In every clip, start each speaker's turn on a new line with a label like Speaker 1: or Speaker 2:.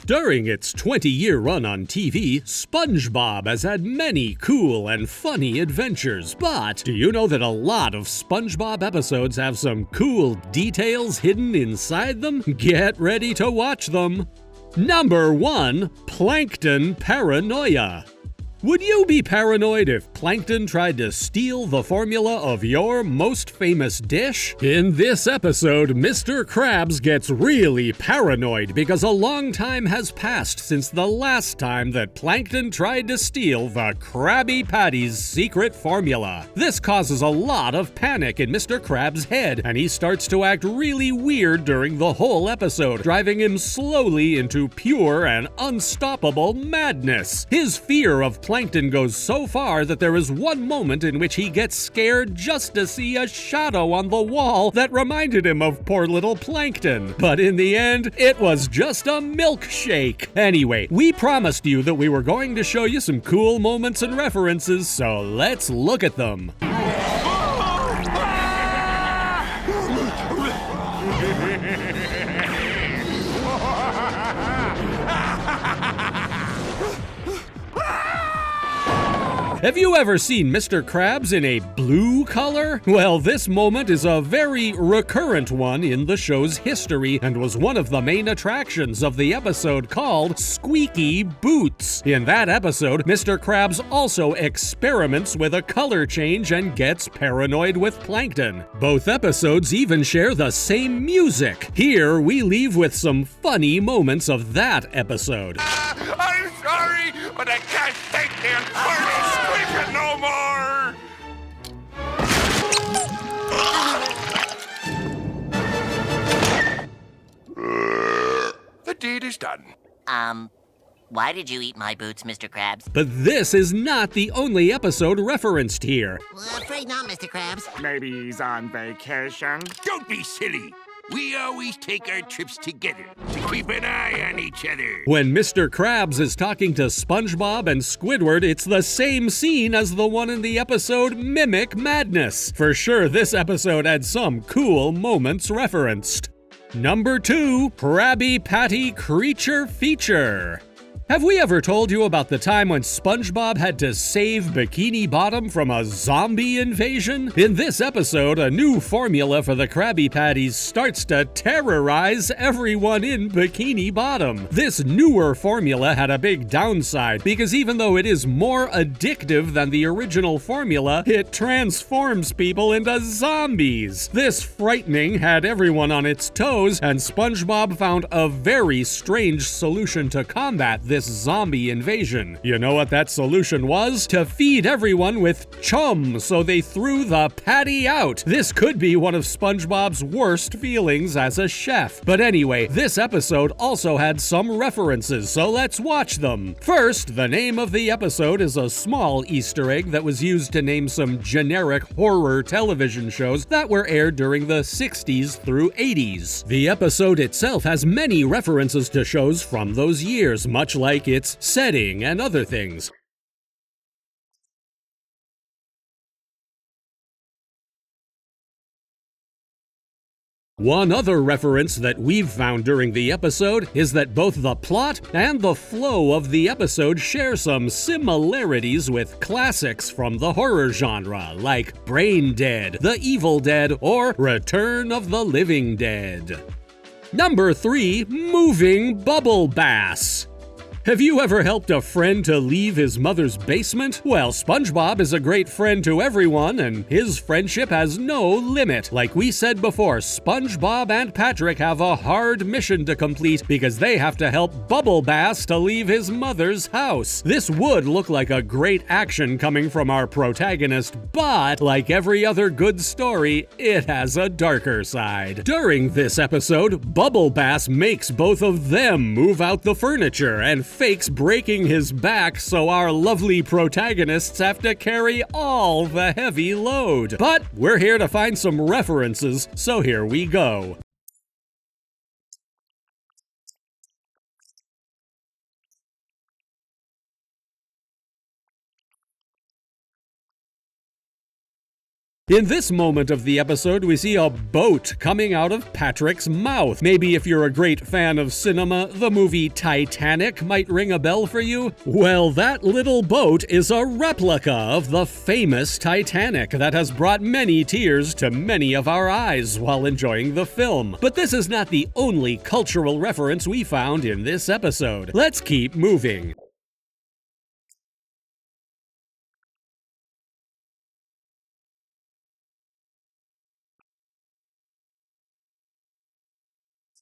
Speaker 1: During its 20-year run on TV, SpongeBob has had many cool and funny adventures, but do you know that a lot of SpongeBob episodes have some cool details hidden inside them? Get ready to watch them! Number 1. Plankton Paranoia. Would you be paranoid if Plankton tried to steal the formula of your most famous dish? In this episode, Mr. Krabs gets really paranoid because a long time has passed since the last time that Plankton tried to steal the Crabby Patty's secret formula. This causes a lot of panic in Mr. Krabs' head, and he starts to act really weird during the whole episode, driving him slowly into pure and unstoppable madness. His fear of Plankton goes so far that there is one moment in which he gets scared just to see a shadow on the wall that reminded him of poor little Plankton. But in the end, it was just a milkshake. Anyway, we promised you that we were going to show you some cool moments and references, so let's look at them. Have you ever seen Mr. Krabs in a blue color? Well, this moment is a very recurrent one in the show's history and was one of the main attractions of the episode called Squeaky Boots. In that episode, Mr. Krabs also experiments with a color change and gets paranoid with Plankton. Both episodes even share the same music. Here, we leave with some funny moments of that episode.
Speaker 2: I'm sorry, but I can't take the infernal squeaking no more! The deed is done.
Speaker 3: Why did you eat my boots, Mr. Krabs?
Speaker 1: But this is not the only episode referenced here.
Speaker 3: Afraid not, Mr. Krabs.
Speaker 4: Maybe he's on vacation.
Speaker 2: Don't be silly. We always take our trips together to keep an eye on each other.
Speaker 1: When Mr. Krabs is talking to SpongeBob and Squidward, it's the same scene as the one in the episode Mimic Madness. For sure, this episode had some cool moments referenced. Number 2. Crabby Patty Creature Feature. Have we ever told you about the time when SpongeBob had to save Bikini Bottom from a zombie invasion? In this episode, a new formula for the Krabby Patties starts to terrorize everyone in Bikini Bottom. This newer formula had a big downside because even though it is more addictive than the original formula, it transforms people into zombies. This frightening had everyone on its toes, and SpongeBob found a very strange solution to combat this zombie invasion. You know what that solution was? To feed everyone with Chum, so they threw the patty out. This could be one of SpongeBob's worst feelings as a chef. But anyway, this episode also had some references, so let's watch them. First, the name of the episode is a small Easter egg that was used to name some generic horror television shows that were aired during the 60s through 80s. The episode itself has many references to shows from those years, much like its setting and other things. One other reference that we've found during the episode is that both the plot and the flow of the episode share some similarities with classics from the horror genre, like Brain Dead, The Evil Dead, or Return of the Living Dead. Number 3. Moving Bubble Bass. Have you ever helped a friend to leave his mother's basement? Well, SpongeBob is a great friend to everyone, and his friendship has no limit. Like we said before, SpongeBob and Patrick have a hard mission to complete because they have to help Bubble Bass to leave his mother's house. This would look like a great action coming from our protagonist, but like every other good story, it has a darker side. During this episode, Bubble Bass makes both of them move out the furniture and fakes breaking his back, so our lovely protagonists have to carry all the heavy load. But we're here to find some references, so here we go. In this moment of the episode, we see a boat coming out of Patrick's mouth. Maybe if you're a great fan of cinema, the movie Titanic might ring a bell for you. Well, that little boat is a replica of the famous Titanic that has brought many tears to many of our eyes while enjoying the film. But this is not the only cultural reference we found in this episode. Let's keep moving.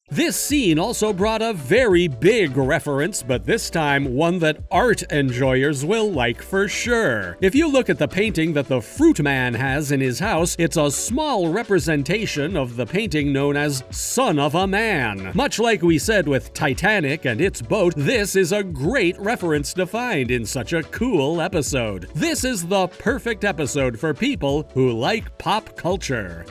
Speaker 1: This scene also brought a very big reference, but this time one that art enjoyers will like for sure. If you look at the painting that the Fruit Man has in his house, it's a small representation of the painting known as Son of a Man. Much like we said with Titanic and its boat, this is a great reference to find in such a cool episode. This is the perfect episode for people who like pop culture.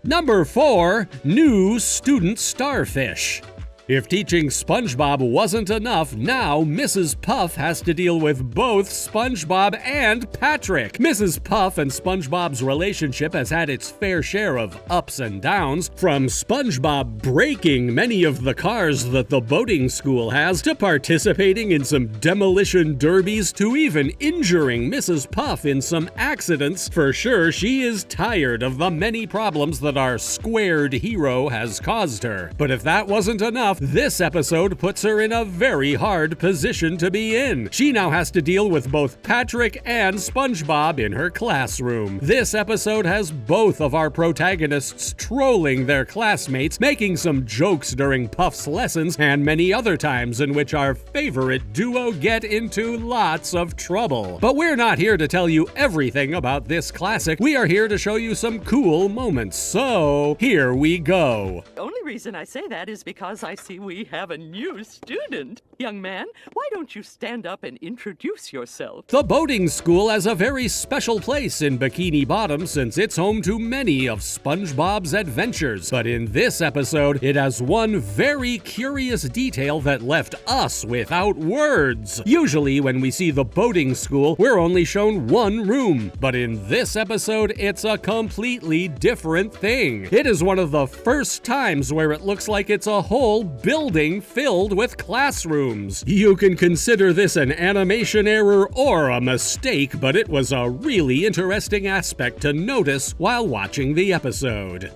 Speaker 1: Number 4, new Student Starfish. If teaching SpongeBob wasn't enough, now Mrs. Puff has to deal with both SpongeBob and Patrick. Mrs. Puff and SpongeBob's relationship has had its fair share of ups and downs, from SpongeBob breaking many of the cars that the boating school has, to participating in some demolition derbies, to even injuring Mrs. Puff in some accidents. For sure, she is tired of the many problems that our squared hero has caused her. But if that wasn't enough, this episode puts her in a very hard position to be in. She now has to deal with both Patrick and SpongeBob in her classroom. This episode has both of our protagonists trolling their classmates, making some jokes during Puff's lessons, and many other times in which our favorite duo get into lots of trouble. But we're not here to tell you everything about this classic. We are here to show you some cool moments. So, here we go.
Speaker 5: The only reason I say that is because I see we have a new student. Young man, why don't you stand up and introduce yourself?
Speaker 1: The boating school has a very special place in Bikini Bottom since it's home to many of SpongeBob's adventures. But in this episode, it has one very curious detail that left us without words. Usually when we see the boating school, we're only shown one room. But in this episode, it's a completely different thing. It is one of the first times where it looks like it's a whole building filled with classrooms. You can consider this an animation error or a mistake, but it was a really interesting aspect to notice while watching the episode.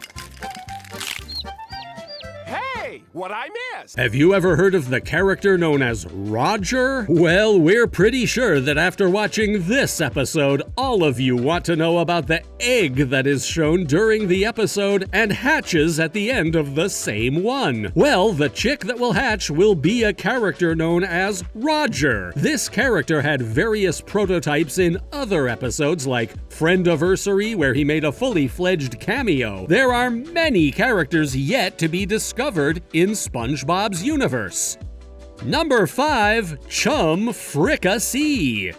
Speaker 6: What I missed?
Speaker 1: Have you ever heard of the character known as Roger? Well, we're pretty sure that after watching this episode, all of you want to know about the egg that is shown during the episode and hatches at the end of the same one. Well, the chick that will hatch will be a character known as Roger. This character had various prototypes in other episodes like Friendiversary, where he made a fully fledged cameo. There are many characters yet to be discovered in SpongeBob's universe. Number 5, Chum Fricassee.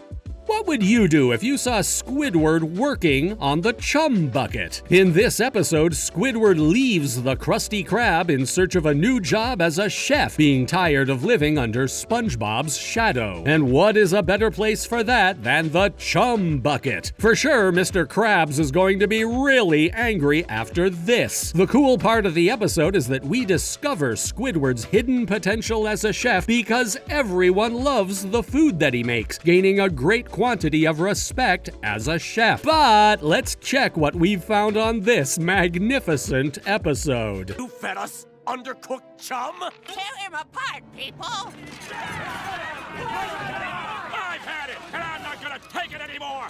Speaker 1: What would you do if you saw Squidward working on the Chum bucket? In this episode, Squidward leaves the Krusty Krab in search of a new job as a chef, being tired of living under SpongeBob's shadow. And what is a better place for that than the Chum bucket? For sure, Mr. Krabs is going to be really angry after this. The cool part of the episode is that we discover Squidward's hidden potential as a chef because everyone loves the food that he makes, gaining a great quantity of respect as a chef. But let's check what we've found on this magnificent episode.
Speaker 6: You fed us undercooked chum?
Speaker 3: Tear him apart, people!
Speaker 6: I've had it, and I'm not gonna take it anymore!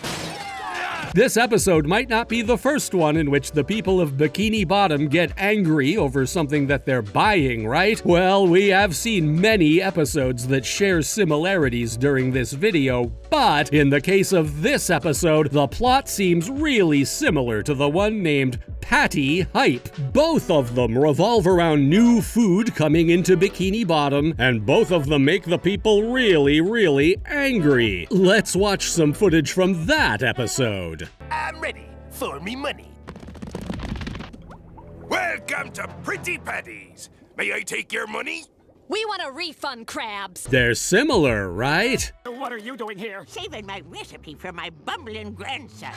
Speaker 1: This episode might not be the first one in which the people of Bikini Bottom get angry over something that they're buying, right? Well, we have seen many episodes that share similarities during this video, but in the case of this episode, the plot seems really similar to the one named Patty Hype. Both of them revolve around new food coming into Bikini Bottom, and both of them make the people really, really angry. Let's watch some footage from that episode.
Speaker 6: I'm ready for me money.
Speaker 2: Welcome to Pretty Patties. May I take your money?
Speaker 7: We want a refund, Crabs.
Speaker 1: They're similar, right?
Speaker 4: What are you doing here?
Speaker 8: Saving my recipe for my bumbling grandson.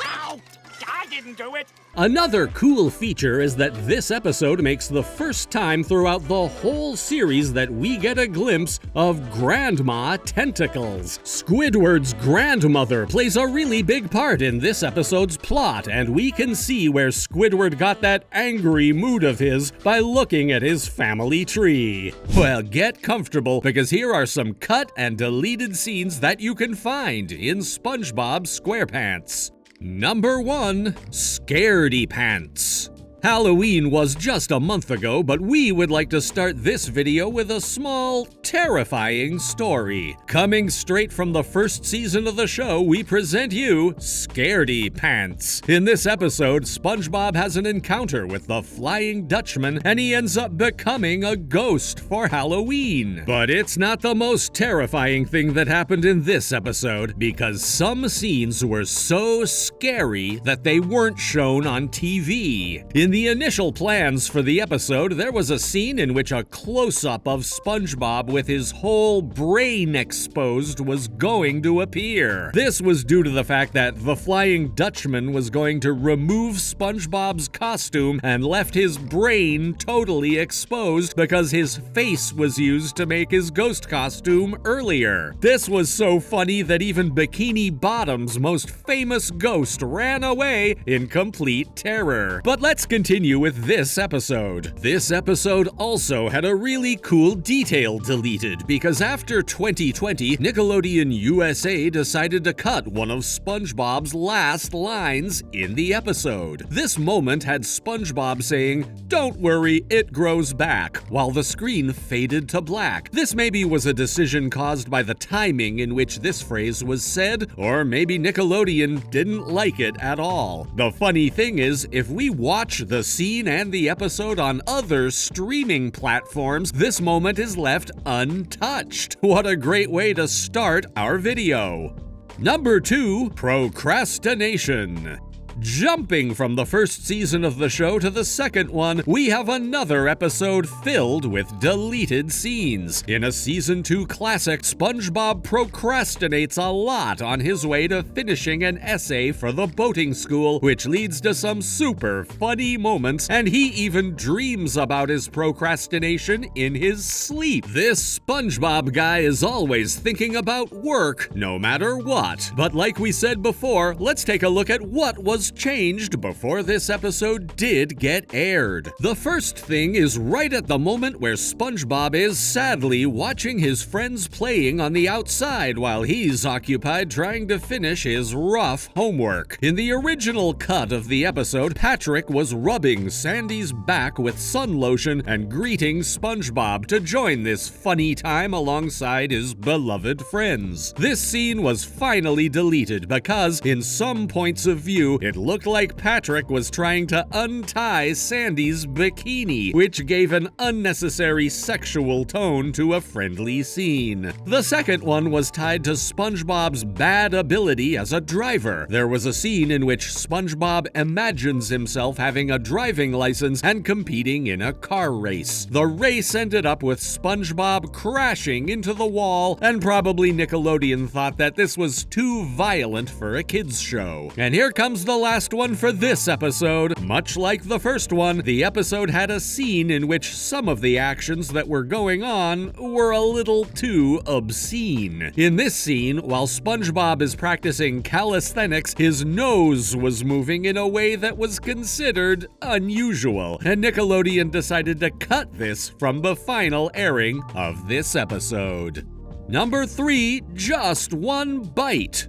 Speaker 4: Ow!
Speaker 6: I didn't do it.
Speaker 1: Another cool feature is that this episode makes the first time throughout the whole series that we get a glimpse of Grandma Tentacles. Squidward's grandmother plays a really big part in this episode's plot, and we can see where Squidward got that angry mood of his by looking at his family tree. Well, get comfortable, because here are some cut and deleted scenes that you can find in SpongeBob SquarePants. Number 1. Scaredy Pants. Halloween was just a month ago, but we would like to start this video with a small, terrifying story. Coming straight from the first season of the show, we present you Scaredy Pants. In this episode, SpongeBob has an encounter with the Flying Dutchman, and he ends up becoming a ghost for Halloween. But it's not the most terrifying thing that happened in this episode, because some scenes were so scary that they weren't shown on TV. In the initial plans for the episode, there was a scene in which a close-up of SpongeBob with his whole brain exposed was going to appear. This was due to the fact that the Flying Dutchman was going to remove SpongeBob's costume and left his brain totally exposed because his face was used to make his ghost costume earlier. This was so funny that even Bikini Bottom's most famous ghost ran away in complete terror. But let's continue with this episode. This episode also had a really cool detail deleted, because after 2020, Nickelodeon USA decided to cut one of SpongeBob's last lines in the episode. This moment had SpongeBob saying, "Don't worry, it grows back," while the screen faded to black. This maybe was a decision caused by the timing in which this phrase was said, or maybe Nickelodeon didn't like it at all. The funny thing is, if we watch the scene and the episode on other streaming platforms, this moment is left untouched. What a great way to start our video. Number 2, Procrastination. Jumping from the first season of the show to the second one, we have another episode filled with deleted scenes. In a Season 2 classic, SpongeBob procrastinates a lot on his way to finishing an essay for the boating school, which leads to some super funny moments, and he even dreams about his procrastination in his sleep. This SpongeBob guy is always thinking about work, no matter what. But like we said before, let's take a look at what was changed before this episode did get aired. The first thing is right at the moment where SpongeBob is sadly watching his friends playing on the outside while he's occupied trying to finish his rough homework. In the original cut of the episode, Patrick was rubbing Sandy's back with sun lotion and greeting SpongeBob to join this funny time alongside his beloved friends. This scene was finally deleted because, in some points of view, it looked like Patrick was trying to untie Sandy's bikini, which gave an unnecessary sexual tone to a friendly scene. The second one was tied to SpongeBob's bad ability as a driver. There was a scene in which SpongeBob imagines himself having a driving license and competing in a car race. The race ended up with SpongeBob crashing into the wall, and probably Nickelodeon thought that this was too violent for a kids show. And here comes the last one for this episode. Much like the first one, the episode had a scene in which some of the actions that were going on were a little too obscene. In this scene, while SpongeBob is practicing calisthenics, his nose was moving in a way that was considered unusual, and Nickelodeon decided to cut this from the final airing of this episode. Number 3, Just One Bite.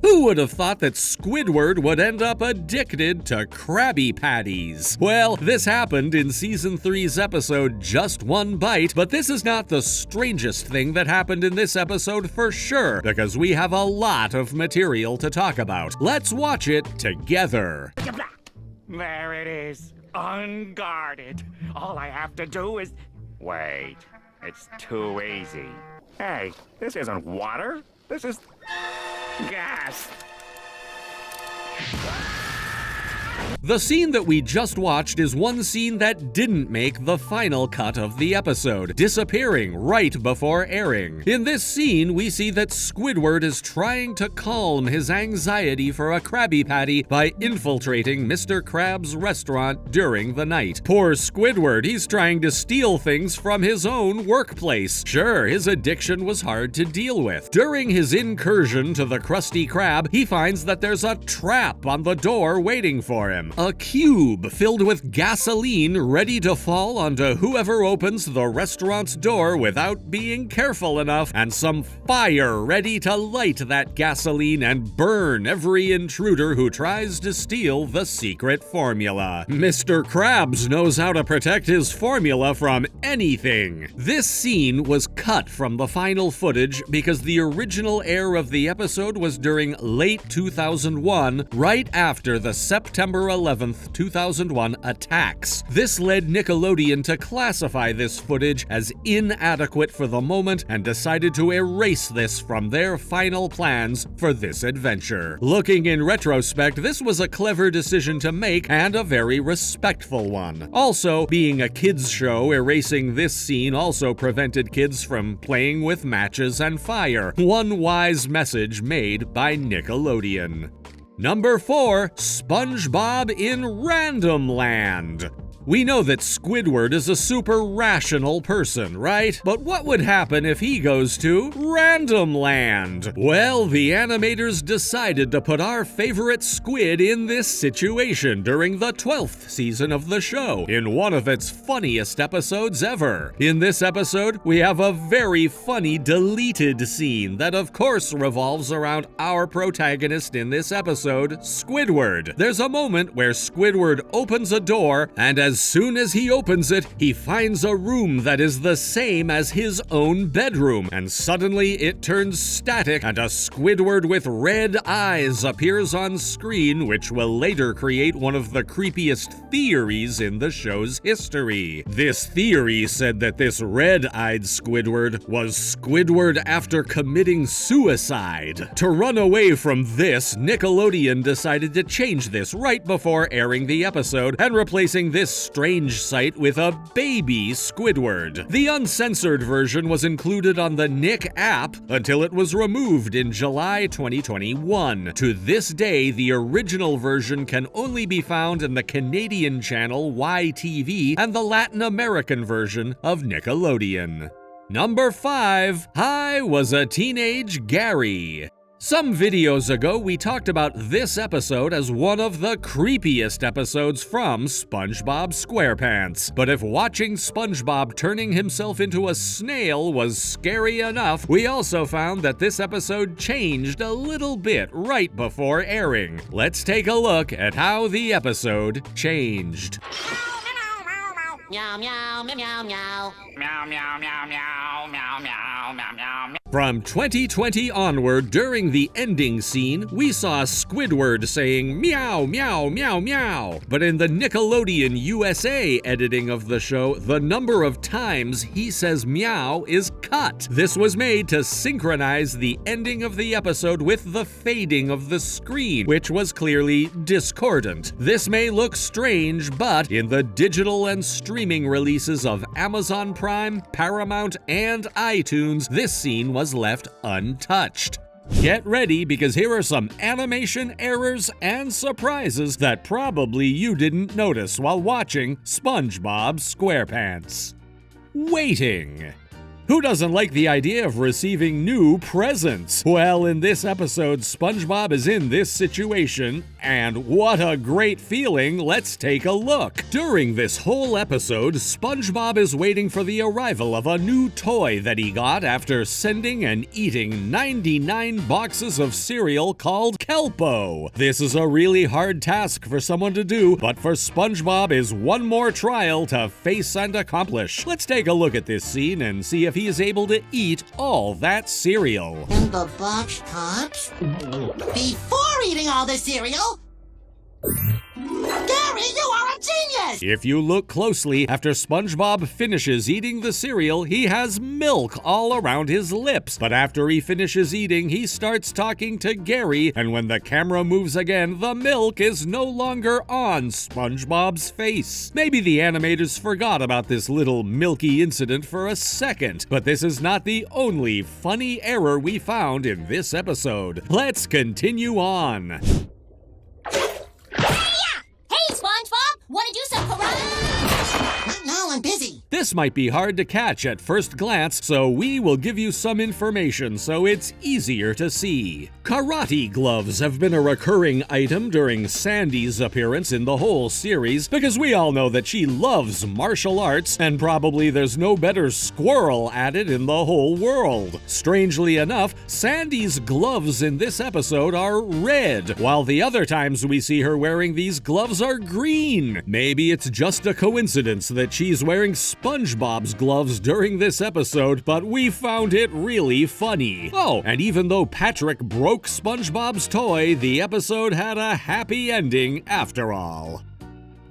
Speaker 1: Who would have thought that Squidward would end up addicted to Krabby Patties? Well, this happened in Season 3's episode Just One Bite, but this is not the strangest thing that happened in this episode for sure, because we have a lot of material to talk about. Let's watch it together.
Speaker 4: There it is, unguarded. All I have to do is... Wait, it's too easy. Hey, this isn't water. This is... gas.
Speaker 1: The scene that we just watched is one scene that didn't make the final cut of the episode, disappearing right before airing. In this scene, we see that Squidward is trying to calm his anxiety for a Crabby Patty by infiltrating Mr. Krabs' restaurant during the night. Poor Squidward, he's trying to steal things from his own workplace. Sure, his addiction was hard to deal with. During his incursion to the Krusty Krab, he finds that there's a trap on the door waiting for him. A cube filled with gasoline ready to fall onto whoever opens the restaurant's door without being careful enough, and some fire ready to light that gasoline and burn every intruder who tries to steal the secret formula. Mr. Krabs knows how to protect his formula from anything. This scene was cut from the final footage because the original air of the episode was during late 2001, right after the September 11th, 2001 attacks. This led Nickelodeon to classify this footage as inadequate for the moment and decided to erase this from their final plans for this adventure. Looking in retrospect, this was a clever decision to make and a very respectful one. Also, being a kids show, erasing this scene also prevented kids from playing with matches and fire. One wise message made by Nickelodeon. Number 4, SpongeBob In Randomland. We know that Squidward is a super rational person, right? But what would happen if he goes to Randomland? Well, the animators decided to put our favorite squid in this situation during the 12th season of the show, in one of its funniest episodes ever. In this episode, we have a very funny deleted scene that of course revolves around our protagonist in this episode, Squidward. There's a moment where Squidward opens a door, and as soon as he opens it, he finds a room that is the same as his own bedroom, and suddenly it turns static and a Squidward with red eyes appears on screen, which will later create one of the creepiest theories in the show's history. This theory said that this red-eyed Squidward was Squidward after committing suicide. To run away from this, Nickelodeon decided to change this right before airing the episode and replacing this strange sight with a baby Squidward. The uncensored version was included on the Nick app until it was removed in July 2021. To this day, the original version can only be found in the Canadian channel YTV and the Latin American version of Nickelodeon. Number 5, I Was a Teenage Gary. Some videos ago, we talked about this episode as one of the creepiest episodes from SpongeBob SquarePants. But if watching SpongeBob turning himself into a snail was scary enough, we also found that this episode changed a little bit right before airing. Let's take a look at how the episode changed.
Speaker 3: Meow, meow, meow, meow, meow.
Speaker 4: Meow, meow, meow, meow, meow, meow, meow, meow.
Speaker 1: From 2020 onward, during the ending scene, we saw Squidward saying meow, meow, meow, meow. But in the Nickelodeon USA editing of the show, the number of times he says meow is cut. This was made to synchronize the ending of the episode with the fading of the screen, which was clearly discordant. This may look strange, but in the digital and streaming releases of Amazon Prime, Paramount, and iTunes, this scene was left untouched. Get ready, because here are some animation errors and surprises that probably you didn't notice while watching SpongeBob SquarePants. Waiting. Who doesn't like the idea of receiving new presents? Well, in this episode, SpongeBob is in this situation, and what a great feeling. Let's take a look. During this whole episode, SpongeBob is waiting for the arrival of a new toy that he got after sending and eating 99 boxes of cereal called Kelpo. This is a really hard task for someone to do, but for SpongeBob is one more trial to face and accomplish. Let's take a look at this scene and see if he is able to eat all that cereal.
Speaker 8: In the box tops? Before eating all the cereal? Gary! Gary, you are a genius!
Speaker 1: If you look closely, after SpongeBob finishes eating the cereal, he has milk all around his lips. But after he finishes eating, he starts talking to Gary, and when the camera moves again, the milk is no longer on SpongeBob's face. Maybe the animators forgot about this little milky incident for a second, but this is not the only funny error we found in this episode. Let's continue on.
Speaker 7: Hey, SpongeBob! Want to do some karate?
Speaker 8: No, I'm busy.
Speaker 1: This might be hard to catch at first glance, so we will give you some information so it's easier to see. Karate gloves have been a recurring item during Sandy's appearance in the whole series, because we all know that she loves martial arts, and probably there's no better squirrel at it in the whole world. Strangely enough, Sandy's gloves in this episode are red, while the other times we see her wearing these gloves are green. Maybe it's just a coincidence that she's wearing SpongeBob's gloves during this episode, but we found it really funny. Oh, and even though Patrick broke SpongeBob's toy, the episode had a happy ending after all.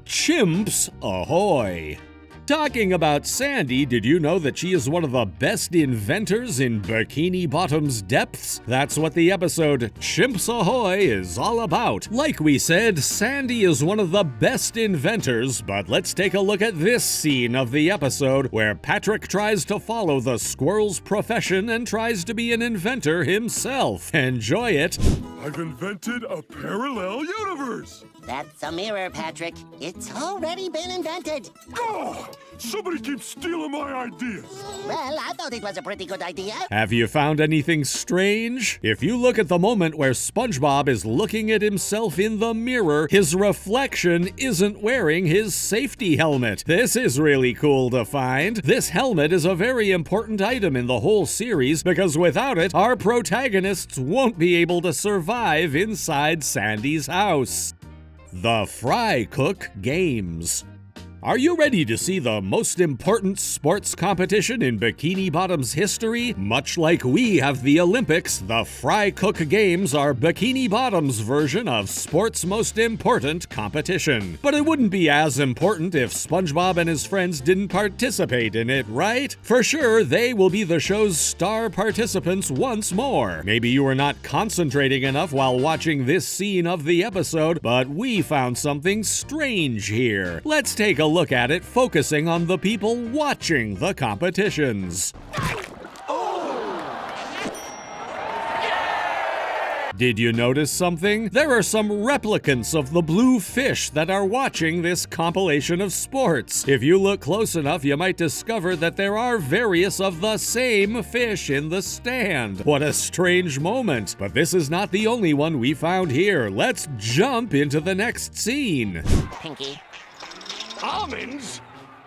Speaker 1: Chimps ahoy! Talking about Sandy, did you know that she is one of the best inventors in Bikini Bottom's depths? That's what the episode Chimps Ahoy is all about. Like we said, Sandy is one of the best inventors, but let's take a look at this scene of the episode where Patrick tries to follow the squirrel's profession and tries to be an inventor himself. Enjoy it!
Speaker 6: I've invented a parallel universe!
Speaker 8: That's a mirror, Patrick. It's already been invented.
Speaker 6: Oh, somebody keeps stealing my ideas!
Speaker 8: Well, I thought it was a pretty good idea.
Speaker 1: Have you found anything strange? If you look at the moment where SpongeBob is looking at himself in the mirror, his reflection isn't wearing his safety helmet. This is really cool to find. This helmet is a very important item in the whole series because without it, our protagonists won't be able to survive inside Sandy's house. The Fry Cook Games. Are you ready to see the most important sports competition in Bikini Bottom's history? Much like we have the Olympics, the Fry Cook Games are Bikini Bottom's version of sports' most important competition. But it wouldn't be as important if SpongeBob and his friends didn't participate in it, right? For sure, they will be the show's star participants once more. Maybe you were not concentrating enough while watching this scene of the episode, but we found something strange here. Let's take a look at it, focusing on the people watching the competitions. Did you notice something? There are some replicants of the blue fish that are watching this compilation of sports. If you look close enough, you might discover that there are various of the same fish in the stand. What a strange moment. But this is not the only one we found here. Let's jump into the next scene.
Speaker 3: Pinky.
Speaker 6: Almonds?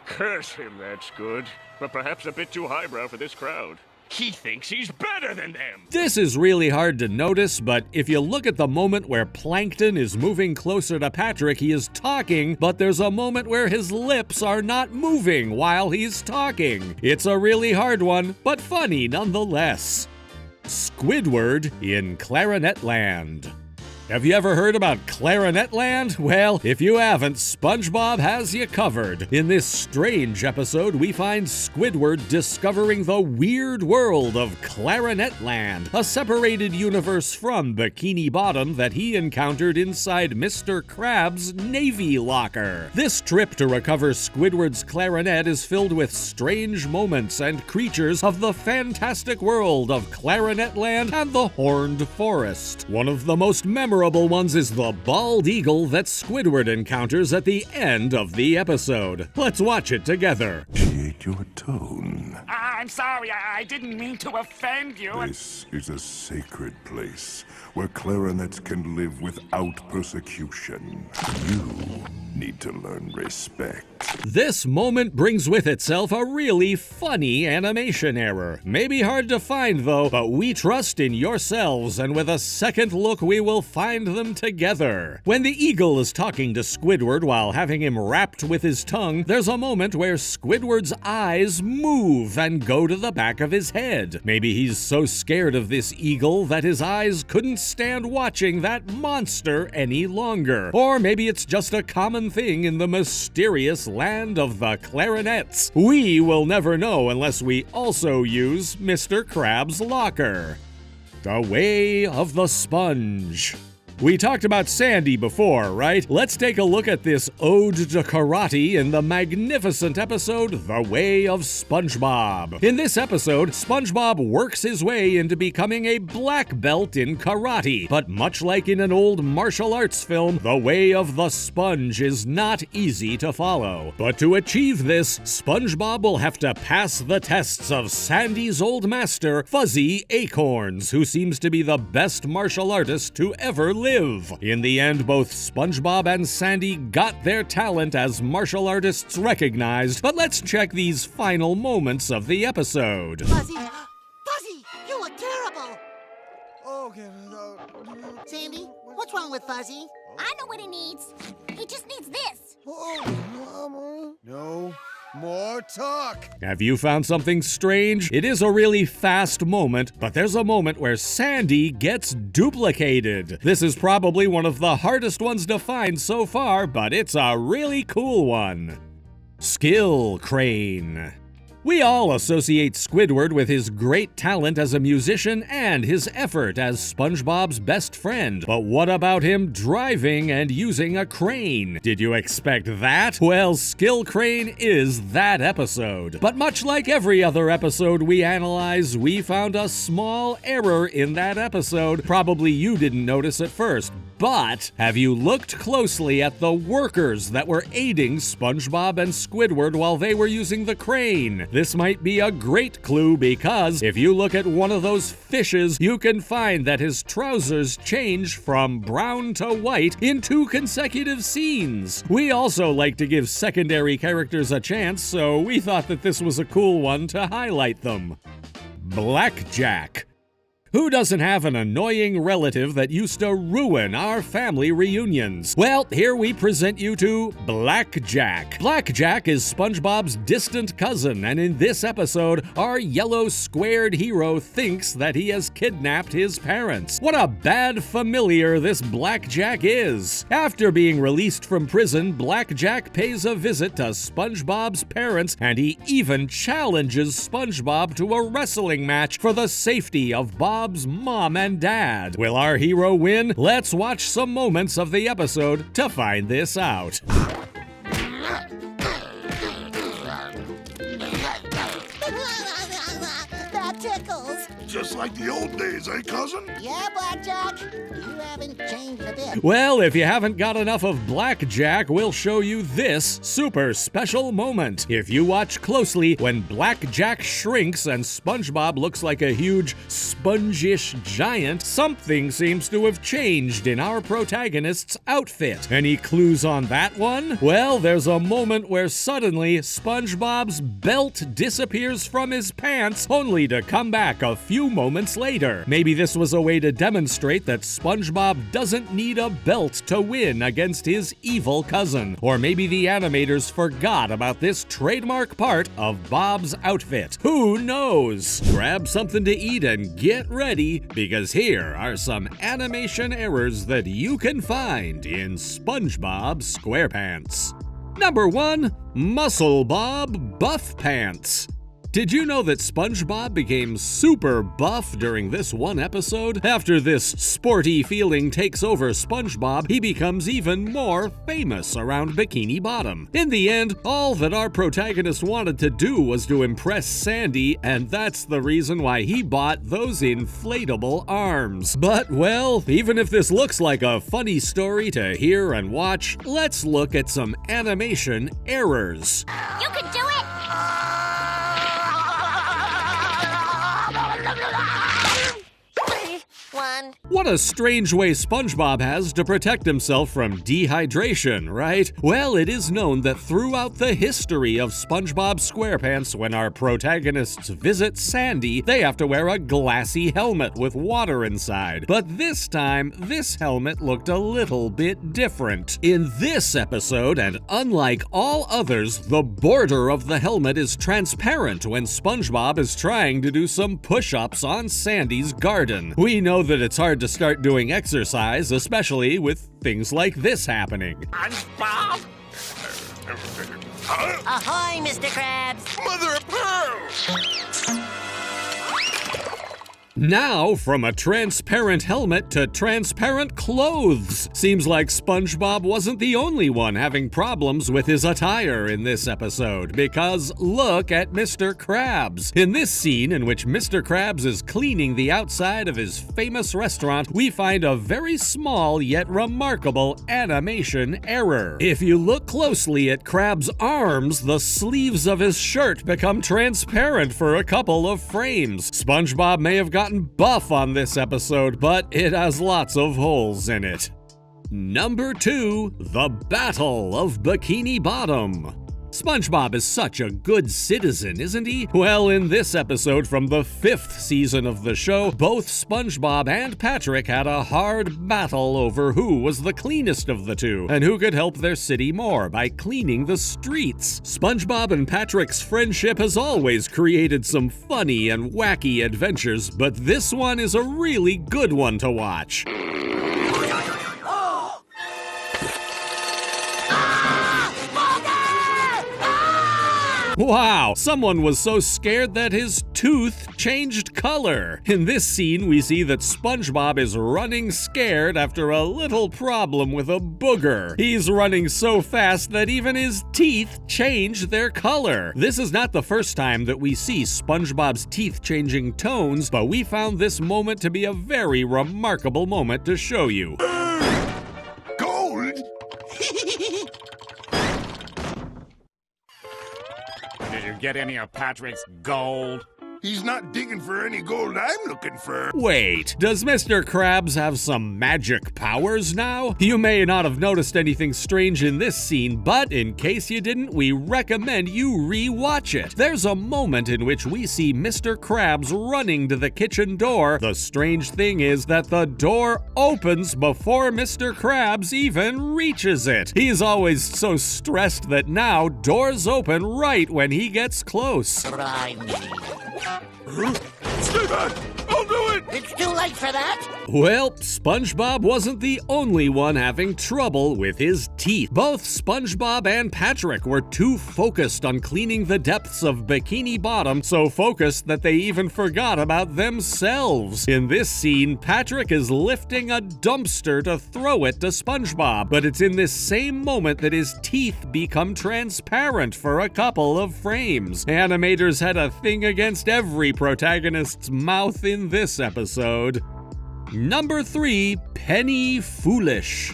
Speaker 6: Curse him, that's good. But perhaps a bit too highbrow for this crowd. He thinks he's better than them!
Speaker 1: This is really hard to notice, but if you look at the moment where Plankton is moving closer to Patrick, he is talking, but there's a moment where his lips are not moving while he's talking. It's a really hard one, but funny nonetheless. Squidward in Clarinet Land. Have you ever heard about Clarinet Land? Well, if you haven't, SpongeBob has you covered. In this strange episode, we find Squidward discovering the weird world of Clarinet Land, a separated universe from Bikini Bottom that he encountered inside Mr. Krabs' Navy locker. This trip to recover Squidward's clarinet is filled with strange moments and creatures of the fantastic world of Clarinet Land and the Horned Forest. One of the most memorable ones is the bald eagle that Squidward encounters at the end of the episode. Let's watch it together.
Speaker 9: Appreciate your tone.
Speaker 4: I'm sorry, I didn't mean to offend you.
Speaker 9: This is a sacred place where clarinets can live without persecution. You need to learn respect.
Speaker 1: This moment brings with itself a really funny animation error. Maybe hard to find though, but we trust in yourselves, and with a second look we will find them together. When the eagle is talking to Squidward while having him wrapped with his tongue, there's a moment where Squidward's eyes move and go to the back of his head. Maybe he's so scared of this eagle that his eyes couldn't stand watching that monster any longer. Or maybe it's just a common one thing in the mysterious land of the Clarinets. We will never know unless we also use Mr. Krabs' locker. The Way of the Sponge. We talked about Sandy before, right? Let's take a look at this ode to karate in the magnificent episode, The Way of SpongeBob. In this episode, SpongeBob works his way into becoming a black belt in karate. But much like in an old martial arts film, the way of the sponge is not easy to follow. But to achieve this, SpongeBob will have to pass the tests of Sandy's old master, Fuzzy Acorns, who seems to be the best martial artist to ever live. In the end, both SpongeBob and Sandy got their talent as martial artists recognized, but let's check these final moments of the episode.
Speaker 8: Fuzzy! Fuzzy! You look terrible!
Speaker 10: Okay,
Speaker 8: Sandy, what's wrong with Fuzzy?
Speaker 7: I know what he needs. He just needs this.
Speaker 10: No more talk!
Speaker 1: Have you found something strange? It is a really fast moment, but there's a moment where Sandy gets duplicated. This is probably one of the hardest ones to find so far, but it's a really cool one. Skill Crane. We all associate Squidward with his great talent as a musician and his effort as SpongeBob's best friend. But what about him driving and using a crane? Did you expect that? Well, Skill Crane is that episode. But much like every other episode we analyze, we found a small error in that episode. Probably you didn't notice at first. But have you looked closely at the workers that were aiding SpongeBob and Squidward while they were using the crane? This might be a great clue because if you look at one of those fishes, you can find that his trousers change from brown to white in 2 consecutive scenes. We also like to give secondary characters a chance, so we thought that this was a cool one to highlight them. Blackjack. Who doesn't have an annoying relative that used to ruin our family reunions? Well, here we present you to Blackjack. Blackjack is SpongeBob's distant cousin, and in this episode, our yellow squared hero thinks that he has kidnapped his parents. What a bad familiar this Blackjack is. After being released from prison, Blackjack pays a visit to SpongeBob's parents, and he even challenges SpongeBob to a wrestling match for the safety of Bob's mom and dad. Will our hero win? Let's watch some moments of the episode to find this out.
Speaker 8: That tickles.
Speaker 9: Just like the old days, eh, cousin?
Speaker 8: Yeah, Blackjack. You haven't changed a bit.
Speaker 1: Well, if you haven't got enough of Blackjack, we'll show you this super special moment. If you watch closely, when Blackjack shrinks and SpongeBob looks like a huge spongish giant, something seems to have changed in our protagonist's outfit. Any clues on that one? Well, there's a moment where suddenly SpongeBob's belt disappears from his pants, only to come back a few moments later. Maybe this was a way to demonstrate that SpongeBob doesn't need a belt to win against his evil cousin. Or maybe the animators forgot about this trademark part of Bob's outfit. Who knows? Grab something to eat and get ready, because here are some animation errors that you can find in SpongeBob SquarePants. Number 1, MuscleBob Buff Pants. Did you know that SpongeBob became super buff during this one episode? After this sporty feeling takes over SpongeBob, he becomes even more famous around Bikini Bottom. In the end, all that our protagonist wanted to do was to impress Sandy, and that's the reason why he bought those inflatable arms. But, well, even if this looks like a funny story to hear and watch, let's look at some animation errors.
Speaker 7: You can do it!
Speaker 1: What a strange way SpongeBob has to protect himself from dehydration, right? Well, it is known that throughout the history of SpongeBob SquarePants, when our protagonists visit Sandy, they have to wear a glassy helmet with water inside. But this time, this helmet looked a little bit different. In this episode, and unlike all others, the border of the helmet is transparent when SpongeBob is trying to do some push-ups on Sandy's garden. We know that it's it's hard to start doing exercise, especially with things like this happening.
Speaker 2: SpongeBob?
Speaker 3: Ahoy, Mr. Krabs!
Speaker 2: Mother of pearl!
Speaker 1: Now, from a transparent helmet to transparent clothes. Seems like SpongeBob wasn't the only one having problems with his attire in this episode, because look at Mr. Krabs. In this scene, in which Mr. Krabs is cleaning the outside of his famous restaurant, we find a very small yet remarkable animation error. If you look closely at Krabs' arms, the sleeves of his shirt become transparent for a couple of frames. SpongeBob may have gotten buff on this episode, but it has lots of holes in it. Number 2, the Battle of Bikini Bottom. SpongeBob is such a good citizen, isn't he? Well, in this episode from the 5th season of the show, both SpongeBob and Patrick had a hard battle over who was the cleanest of the two, and who could help their city more by cleaning the streets. SpongeBob and Patrick's friendship has always created some funny and wacky adventures, but this one is a really good one to watch. Wow, someone was so scared that his tooth changed color. In this scene, we see that SpongeBob is running scared after a little problem with a booger. He's running so fast that even his teeth change their color. This is not the first time that we see SpongeBob's teeth changing tones, but we found this moment to be a very remarkable moment to show you.
Speaker 2: Gold?
Speaker 4: Did you get any of Patrick's gold?
Speaker 2: He's not digging for any gold I'm looking for.
Speaker 1: Wait, does Mr. Krabs have some magic powers now? You may not have noticed anything strange in this scene, but in case you didn't, we recommend you re-watch it. There's a moment in which we see Mr. Krabs running to the kitchen door. The strange thing is that the door opens before Mr. Krabs even reaches it. He's always so stressed that now doors open right when he gets close.
Speaker 3: Try me.
Speaker 2: Stay back! I'll do it!
Speaker 3: It's too late for that.
Speaker 1: Well, SpongeBob wasn't the only one having trouble with his teeth. Both SpongeBob and Patrick were too focused on cleaning the depths of Bikini Bottom, so focused that they even forgot about themselves. In this scene, Patrick is lifting a dumpster to throw it to SpongeBob, but it's in this same moment that his teeth become transparent for a couple of frames. Animators had a thing against every protagonist's mouth in this episode. Number 3, Penny Foolish.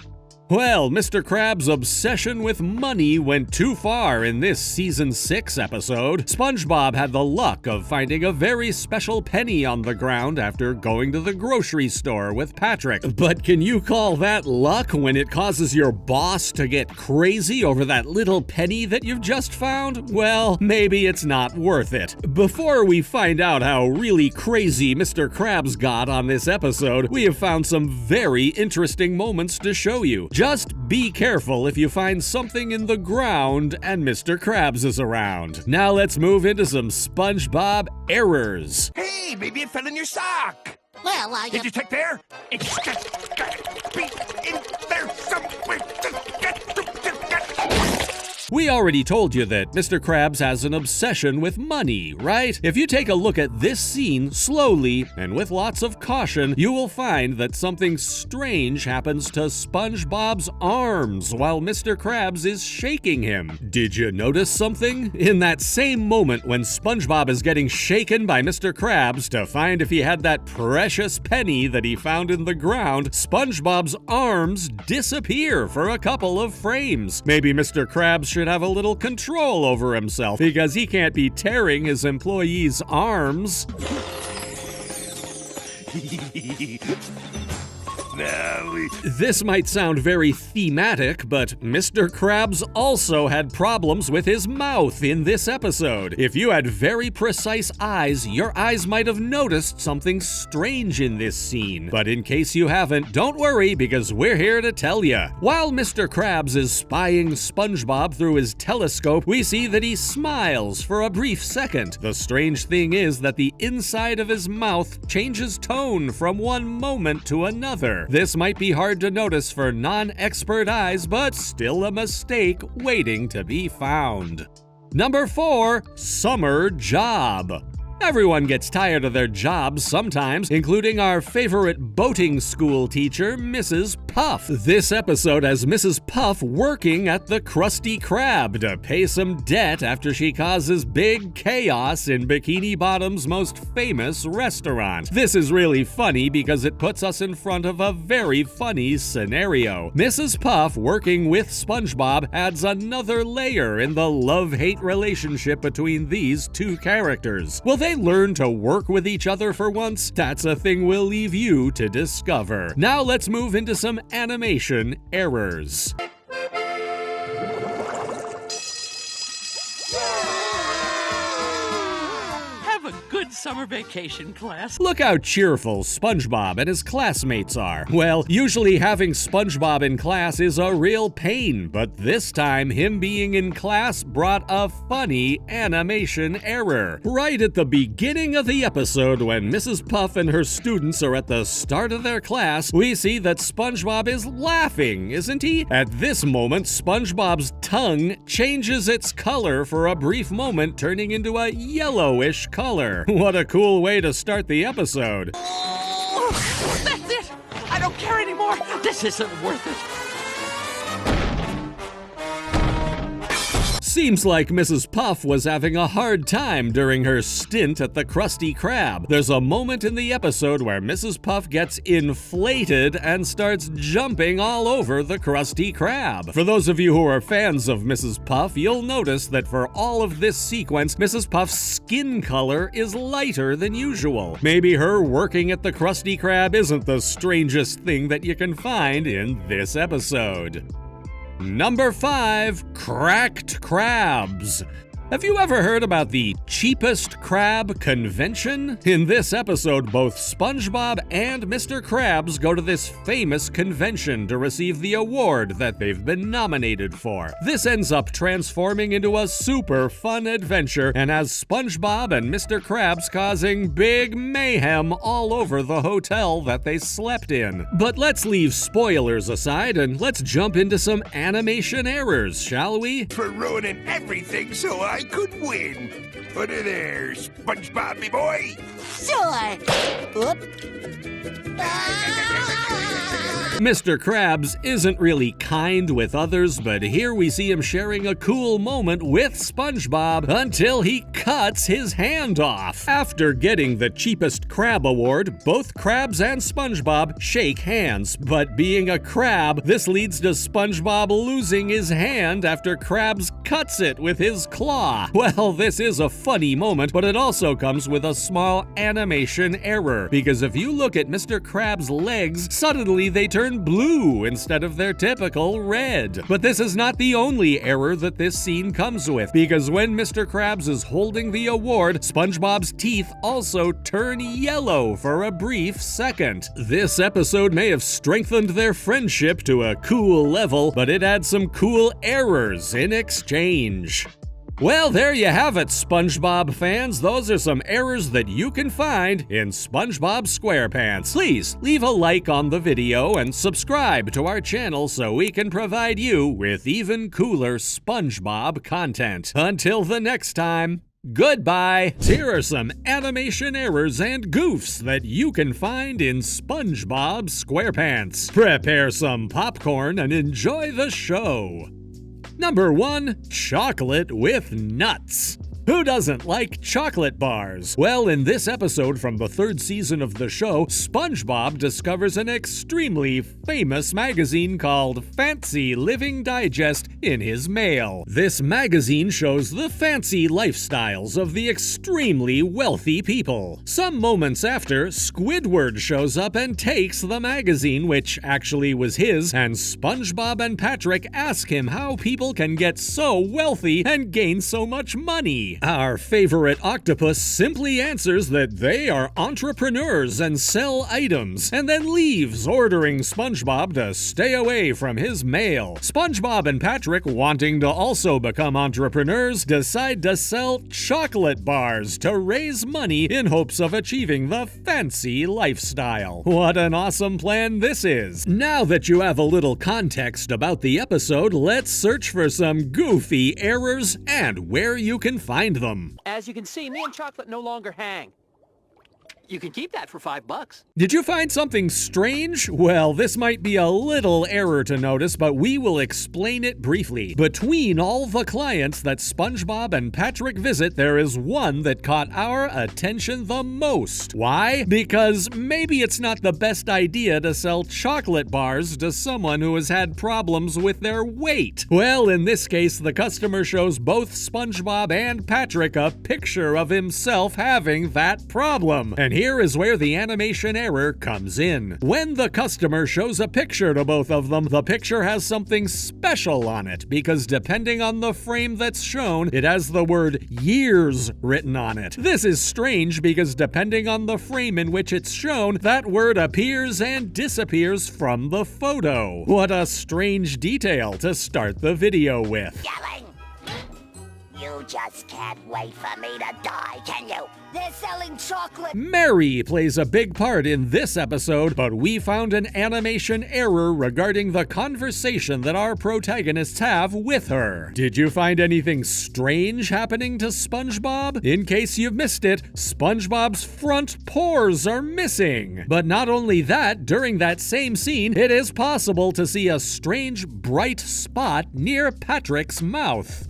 Speaker 1: Well, Mr. Krabs' obsession with money went too far in this Season 6 episode. SpongeBob had the luck of finding a very special penny on the ground after going to the grocery store with Patrick. But can you call that luck when it causes your boss to get crazy over that little penny that you've just found? Well, maybe it's not worth it. Before we find out how really crazy Mr. Krabs got on this episode, we have found some very interesting moments to show you. Just be careful if you find something in the ground and Mr. Krabs is around. Now let's move into some SpongeBob errors.
Speaker 2: Hey, maybe it fell in your sock.
Speaker 3: Well,
Speaker 2: Did you check there? It's just gotta be in there somewhere.
Speaker 1: We already told you that Mr. Krabs has an obsession with money, right? If you take a look at this scene slowly and with lots of caution, you will find that something strange happens to SpongeBob's arms while Mr. Krabs is shaking him. Did you notice something? In that same moment when SpongeBob is getting shaken by Mr. Krabs to find if he had that precious penny that he found in the ground, SpongeBob's arms disappear for a couple of frames. Maybe Mr. Krabs should have a little control over himself, because he can't be tearing his employees' arms.
Speaker 2: Now we...
Speaker 1: This might sound very thematic, but Mr. Krabs also had problems with his mouth in this episode. If you had very precise eyes, your eyes might have noticed something strange in this scene. But in case you haven't, don't worry, because we're here to tell you. While Mr. Krabs is spying SpongeBob through his telescope, we see that he smiles for a brief second. The strange thing is that the inside of his mouth changes tone from one moment to another. This might be hard to notice for non-expert eyes, but still a mistake waiting to be found. Number 4, summer job. Everyone gets tired of their jobs sometimes, including our favorite boating school teacher, Mrs. Puff. This episode has Mrs. Puff working at the Krusty Krab to pay some debt after she causes big chaos in Bikini Bottom's most famous restaurant. This is really funny because it puts us in front of a very funny scenario. Mrs. Puff working with SpongeBob adds another layer in the love-hate relationship between these two characters. Will they learn to work with each other for once? That's a thing we'll leave you to discover. Now let's move into some animation errors.
Speaker 5: Have a good summer vacation, class.
Speaker 1: Look how cheerful SpongeBob and his classmates are. Well, usually having SpongeBob in class is a real pain, but this time him being in class brought a funny animation error. Right at the beginning of the episode, when Mrs. Puff and her students are at the start of their class, we see that SpongeBob is laughing, isn't he? At this moment, SpongeBob's tongue changes its color for a brief moment, turning into a yellowish color. What a cool way to start the episode.
Speaker 5: Oh, that's it! I don't care anymore! This isn't worth it!
Speaker 1: Seems like Mrs. Puff was having a hard time during her stint at the Krusty Krab. There's a moment in the episode where Mrs. Puff gets inflated and starts jumping all over the Krusty Krab. For those of you who are fans of Mrs. Puff, you'll notice that for all of this sequence, Mrs. Puff's skin color is lighter than usual. Maybe her working at the Krusty Krab isn't the strangest thing that you can find in this episode. Number 5, cracked crabs. Have you ever heard about the cheapest crab convention? In this episode, both SpongeBob and Mr. Krabs go to this famous convention to receive the award that they've been nominated for. This ends up transforming into a super fun adventure and has SpongeBob and Mr. Krabs causing big mayhem all over the hotel that they slept in. But let's leave spoilers aside and let's jump into some animation errors, shall we?
Speaker 2: For ruining everything so I could win. Put it there, SpongeBob, me boy.
Speaker 8: Sure. Oop.
Speaker 1: Mr. Krabs isn't really kind with others, but here we see him sharing a cool moment with SpongeBob until he cuts his hand off. After getting the cheapest crab award, both Krabs and SpongeBob shake hands, but being a crab, this leads to SpongeBob losing his hand after Krabs cuts it with his claw. Well, this is a funny moment, but it also comes with a small animation error, because if you look at Mr. Krabs' legs, suddenly they turn blue instead of their typical red. But this is not the only error that this scene comes with, because when Mr. Krabs is holding the award, SpongeBob's teeth also turn yellow for a brief second. This episode may have strengthened their friendship to a cool level, but it had some cool errors in exchange. Well, there you have it, SpongeBob fans. Those are some errors that you can find in SpongeBob SquarePants. Please leave a like on the video and subscribe to our channel so we can provide you with even cooler SpongeBob content. Until the next time, goodbye. Here are some animation errors and goofs that you can find in SpongeBob SquarePants. Prepare some popcorn and enjoy the show. Number 1, chocolate with nuts. Who doesn't like chocolate bars? Well, in this episode from the 3rd season of the show, SpongeBob discovers an extremely famous magazine called Fancy Living Digest in his mail. This magazine shows the fancy lifestyles of the extremely wealthy people. Some moments after, Squidward shows up and takes the magazine, which actually was his, and SpongeBob and Patrick ask him how people can get so wealthy and gain so much money. Our favorite octopus simply answers that they are entrepreneurs and sell items, and then leaves, ordering SpongeBob to stay away from his mail. SpongeBob and Patrick, wanting to also become entrepreneurs, decide to sell chocolate bars to raise money in hopes of achieving the fancy lifestyle. What an awesome plan this is! Now that you have a little context about the episode, let's search for some goofy errors and where you can find them.
Speaker 11: As you can see, me and chocolate no longer hang. You can keep that for $5.
Speaker 1: Did you find something strange? Well, this might be a little error to notice, but we will explain it briefly. Between all the clients that SpongeBob and Patrick visit, there is one that caught our attention the most. Why? Because maybe it's not the best idea to sell chocolate bars to someone who has had problems with their weight. Well, in this case, the customer shows both SpongeBob and Patrick a picture of himself having that problem. And here is where the animation error comes in. When the customer shows a picture to both of them, the picture has something special on it, because depending on the frame that's shown, it has the word years written on it. This is strange because depending on the frame in which it's shown, that word appears and disappears from the photo. What a strange detail to start the video with.
Speaker 8: Yelling! You just can't wait for me to die, can you? They're selling chocolate!
Speaker 1: Mary plays a big part in this episode, but we found an animation error regarding the conversation that our protagonists have with her. Did you find anything strange happening to SpongeBob? In case you've missed it, SpongeBob's front paws are missing. But not only that, during that same scene, it is possible to see a strange bright spot near Patrick's mouth.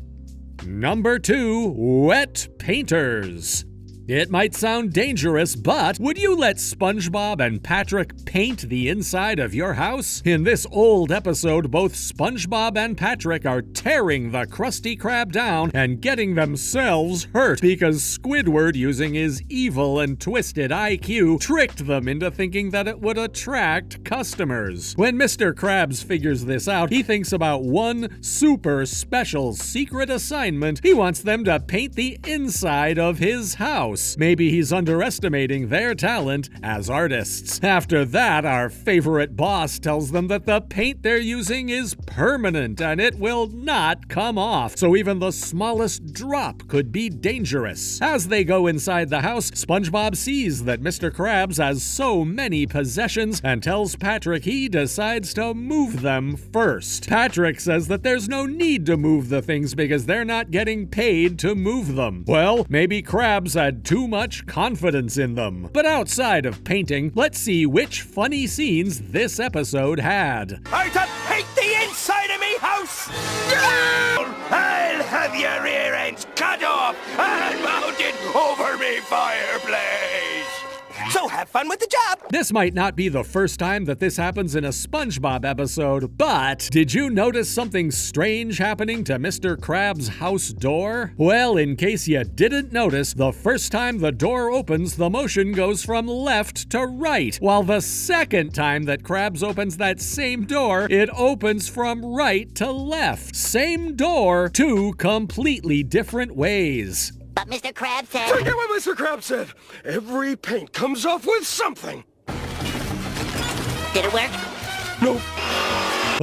Speaker 1: Number 2, wet painters. It might sound dangerous, but would you let SpongeBob and Patrick paint the inside of your house? In this old episode, both SpongeBob and Patrick are tearing the Krusty Krab down and getting themselves hurt because Squidward, using his evil and twisted IQ, tricked them into thinking that it would attract customers. When Mr. Krabs figures this out, he thinks about one super special secret assignment. He wants them to paint the inside of his house. Maybe he's underestimating their talent as artists. After that, our favorite boss tells them that the paint they're using is permanent and it will not come off, so even the smallest drop could be dangerous. As they go inside the house, SpongeBob sees that Mr. Krabs has so many possessions and tells Patrick he decides to move them first. Patrick says that there's no need to move the things because they're not getting paid to move them. Well, maybe Krabs had too much confidence in them. But outside of painting, let's see which funny scenes this episode had.
Speaker 6: Are to paint the inside of me house? I'll have your rear ends cut off and mounted over me fireplace. So have fun with the job!
Speaker 1: This might not be the first time that this happens in a SpongeBob episode, but did you notice something strange happening to Mr. Krabs' house door? Well, in case you didn't notice, the first time the door opens, the motion goes from left to right, while the second time that Krabs opens that same door, it opens from right to left. Same door, two completely different ways.
Speaker 8: But Mr. Krabs said...
Speaker 6: Forget what Mr. Krabs said. Every paint comes off with something.
Speaker 8: Did it work?
Speaker 6: Nope.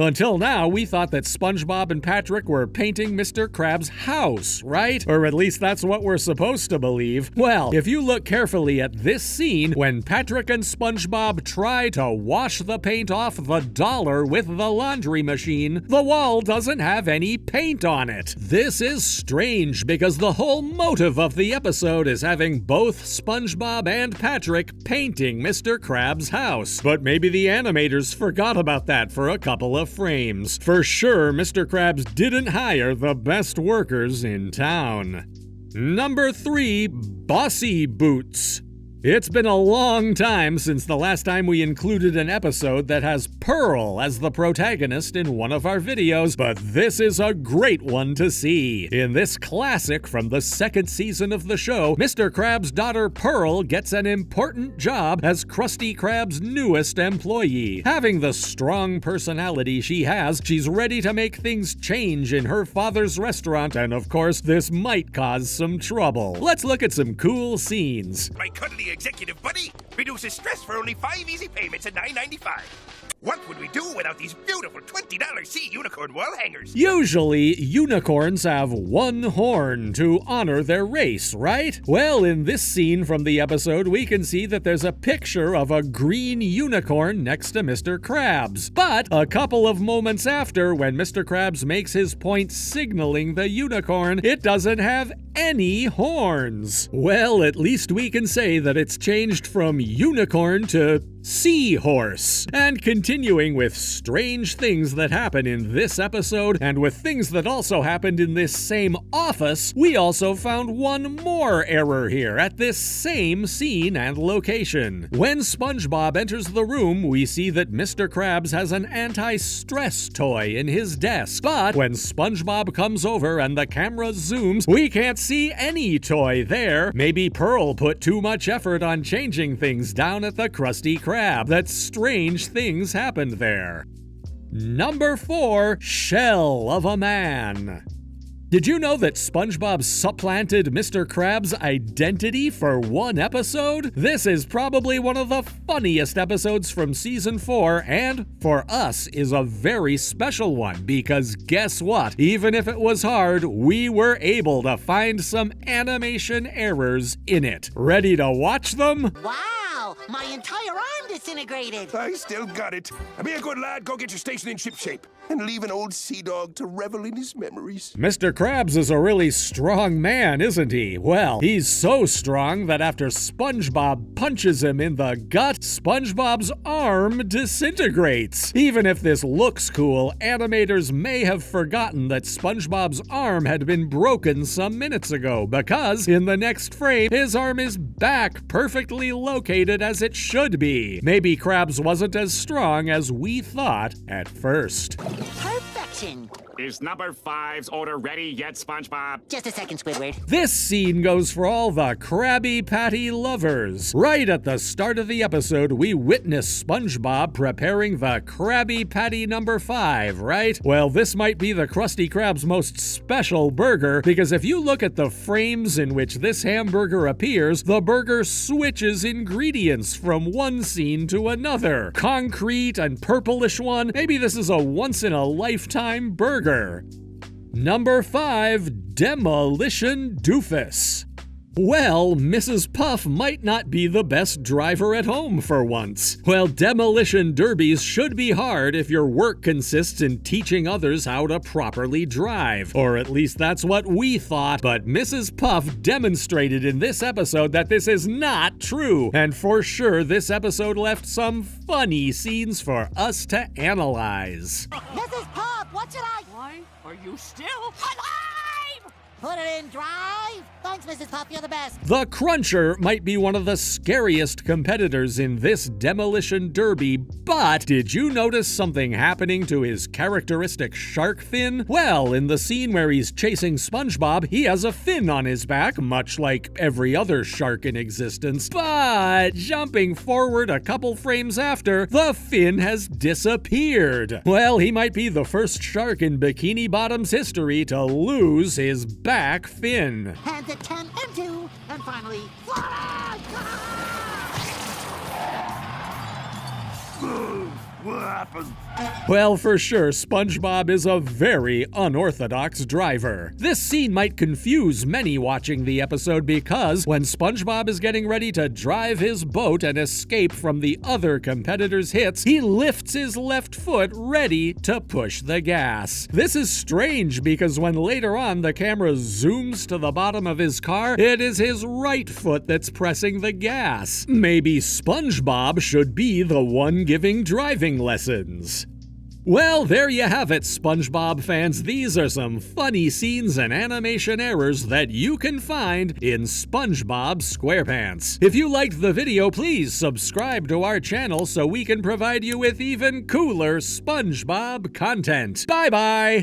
Speaker 1: Until now, we thought that SpongeBob and Patrick were painting Mr. Krabs' house, right? Or at least that's what we're supposed to believe. Well, if you look carefully at this scene, when Patrick and SpongeBob try to wash the paint off the dollar with the laundry machine, the wall doesn't have any paint on it. This is strange because the whole motive of the episode is having both SpongeBob and Patrick painting Mr. Krabs' house. But maybe the animators forgot about that for a couple of frames. For sure, Mr. Krabs didn't hire the best workers in town. Number 3, Bossy Boots. It's been a long time since the last time we included an episode that has Pearl as the protagonist in one of our videos, but this is a great one to see. In this classic from the second season of the show, Mr. Krabs' daughter Pearl gets an important job as Krusty Krab's newest employee. Having the strong personality she has, she's ready to make things change in her father's restaurant, and of course, this might cause some trouble. Let's look at some cool scenes.
Speaker 6: My cuddly executive buddy reduces stress for only 5 easy payments at $9.95. What would we do without these beautiful $20 sea unicorn wall hangers?
Speaker 1: Usually, unicorns have one horn to honor their race, right? Well, in this scene from the episode, we can see that there's a picture of a green unicorn next to Mr. Krabs. But a couple of moments after, when Mr. Krabs makes his point signaling the unicorn, it doesn't have any horns. Well, at least we can say that it's changed from unicorn to seahorse. And continuing with strange things that happen in this episode, and with things that also happened in this same office, we also found one more error here at this same scene and location. When SpongeBob enters the room, we see that Mr. Krabs has an anti-stress toy in his desk. But when SpongeBob comes over and the camera zooms, we can't see any toy there. Maybe Pearl put too much effort on changing things down at the Krusty Krab. That strange things happened there. Number 4, Shell of a Man. Did you know that SpongeBob supplanted Mr. Krabs' identity for one episode? This is probably one of the funniest episodes from Season 4, and for us is a very special one, because guess what? Even if it was hard, we were able to find some animation errors in it. Ready to watch them?
Speaker 8: Wow! My entire arm disintegrated!
Speaker 6: I still got it. Be a good lad, go get your station in shipshape, and leave an old sea dog to revel in his memories.
Speaker 1: Mr. Krabs is a really strong man, isn't he? Well, he's so strong that after SpongeBob punches him in the gut, SpongeBob's arm disintegrates. Even if this looks cool, animators may have forgotten that SpongeBob's arm had been broken some minutes ago, because in the next frame, his arm is back perfectly located as it should be. Maybe Krabs wasn't as strong as we thought at first.
Speaker 8: Perfection!
Speaker 4: Is number 5's order ready yet, SpongeBob?
Speaker 8: Just a second, Squidward.
Speaker 1: This scene goes for all the Crabby Patty lovers. Right at the start of the episode, we witness SpongeBob preparing the Crabby Patty number 5, right? Well, this might be the Krusty Krab's most special burger, because if you look at the frames in which this hamburger appears, the burger switches ingredients from one scene to another. Concrete and purplish one. Maybe this is a once-in-a-lifetime burger. Number 5, Demolition Doofus. Well, Mrs. Puff might not be the best driver at home for once. Well, demolition derbies should be hard if your work consists in teaching others how to properly drive. Or at least that's what we thought. But Mrs. Puff demonstrated in this episode that this is not true. And for sure, this episode left some funny scenes for us to analyze.
Speaker 8: Mrs. Puff, what should I...
Speaker 5: Why are you still
Speaker 8: alive? Put it in drive. Thanks, Mrs. Puff, you're the best.
Speaker 1: The Cruncher might be one of the scariest competitors in this demolition derby, but did you notice something happening to his characteristic shark fin? Well, in the scene where he's chasing SpongeBob, he has a fin on his back, much like every other shark in existence. But jumping forward a couple frames after, the fin has disappeared. Well, he might be the first shark in Bikini Bottom's history to lose his back fin.
Speaker 8: Hands at 10 and 2, and finally, fly!
Speaker 6: What happened?
Speaker 1: Well, for sure, SpongeBob is a very unorthodox driver. This scene might confuse many watching the episode because when SpongeBob is getting ready to drive his boat and escape from the other competitor's hits, he lifts his left foot ready to push the gas. This is strange because when later on the camera zooms to the bottom of his car, it is his right foot that's pressing the gas. Maybe SpongeBob should be the one giving driving lessons. Well, there you have it, SpongeBob fans. These are some funny scenes and animation errors that you can find in SpongeBob SquarePants. If you liked the video, please subscribe to our channel so we can provide you with even cooler SpongeBob content. Bye-bye!